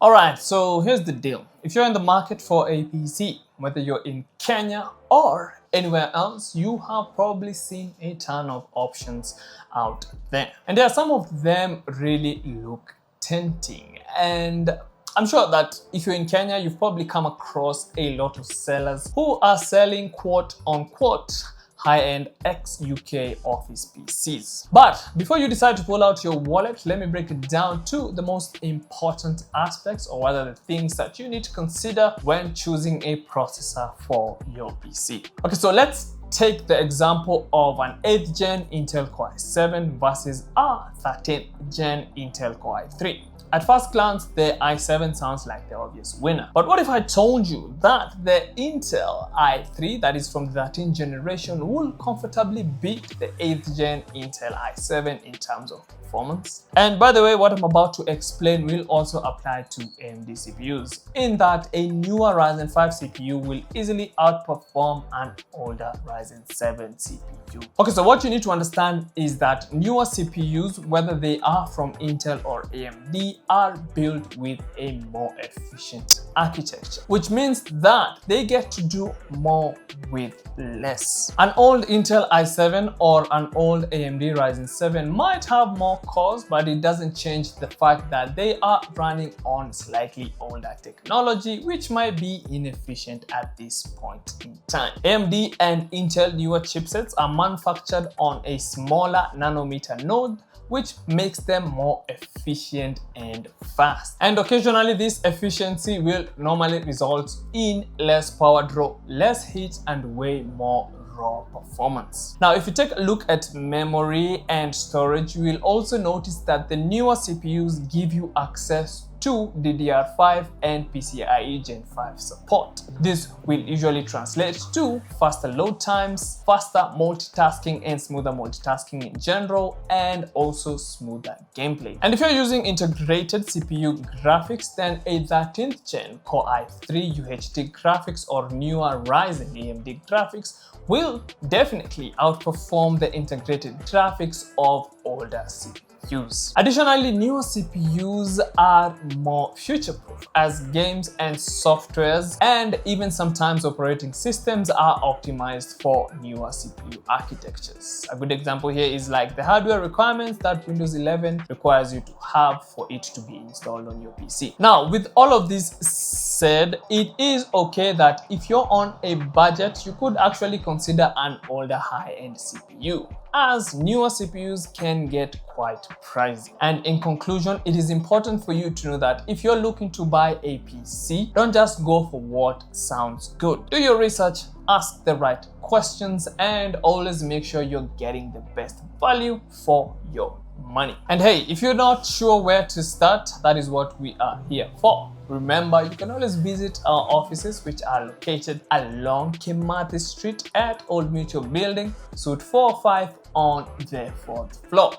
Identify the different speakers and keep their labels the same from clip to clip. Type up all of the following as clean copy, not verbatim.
Speaker 1: Alright, so here's the deal. If you're in the market for a PC, whether you're in Kenya or anywhere else, you have probably seen a ton of options out there. And there are some of them really look tempting. And I'm sure that if you're in Kenya, you've probably come across a lot of sellers who are selling quote unquote high-end ex-UK office PCs. But before you decide to pull out your wallet, let me break it down to the most important aspects, or rather the things that you need to consider when choosing a processor for your PC. Okay, so let's take the example of an 8th gen Intel Core i7 versus a 13th gen Intel Core i3. At first glance, the i7 sounds like the obvious winner. But what if I told you that the Intel i3, that is from the 13th generation, will comfortably beat the 8th gen Intel i7 in terms of performance? And by the way, what I'm about to explain will also apply to AMD CPUs, in that a newer Ryzen 5 CPU will easily outperform an older Ryzen 7 CPU. Okay, so what you need to understand is that newer CPUs, whether they are from Intel or AMD, are built with a more efficient architecture, which means that they get to do more with less. An old Intel i7 or an old AMD Ryzen 7 might have more cores, but it doesn't change the fact that they are running on slightly older technology, which might be inefficient at this point in time. AMD and Intel newer chipsets are manufactured on a smaller nanometer node, which makes them more efficient and fast. And occasionally this efficiency will normally result in less power draw, less heat, and way more raw performance. Now, if you take a look at memory and storage, you will also notice that the newer CPUs give you access to DDR5 and PCIe Gen 5 support. This will usually translate to faster load times, faster multitasking and smoother multitasking in general, and also smoother gameplay. And if you're using integrated CPU graphics, then a 13th gen Core i3 UHD graphics or newer Ryzen AMD graphics will definitely outperform the integrated graphics of older CPUs. Additionally, newer CPUs are more future-proof, as games and softwares and even sometimes operating systems are optimized for newer CPU architectures. A good example here is like the hardware requirements that Windows 11 requires you to have for it to be installed on your PC. Now, with all of this said, it is okay that if you're on a budget, you could actually consider an older high-end CPU, as newer CPUs can get quite pricey. And in conclusion, it is important for you to know that if you're looking to buy a PC, don't just go for what sounds good. Do your research, ask the right questions, and always make sure you're getting the best value for your money. And hey, if you're not sure where to start, that is what we are here for. Remember, you can always visit our offices, which are located along Kimathi Street at Old Mutual Building, Suite 405 on the 4th floor.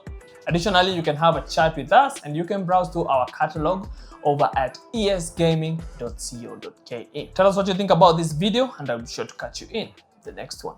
Speaker 1: Additionally, you can have a chat with us and you can browse through our catalog over at esgaming.co.ke. Tell us what you think about this video, and I'll be sure to catch you in the next one.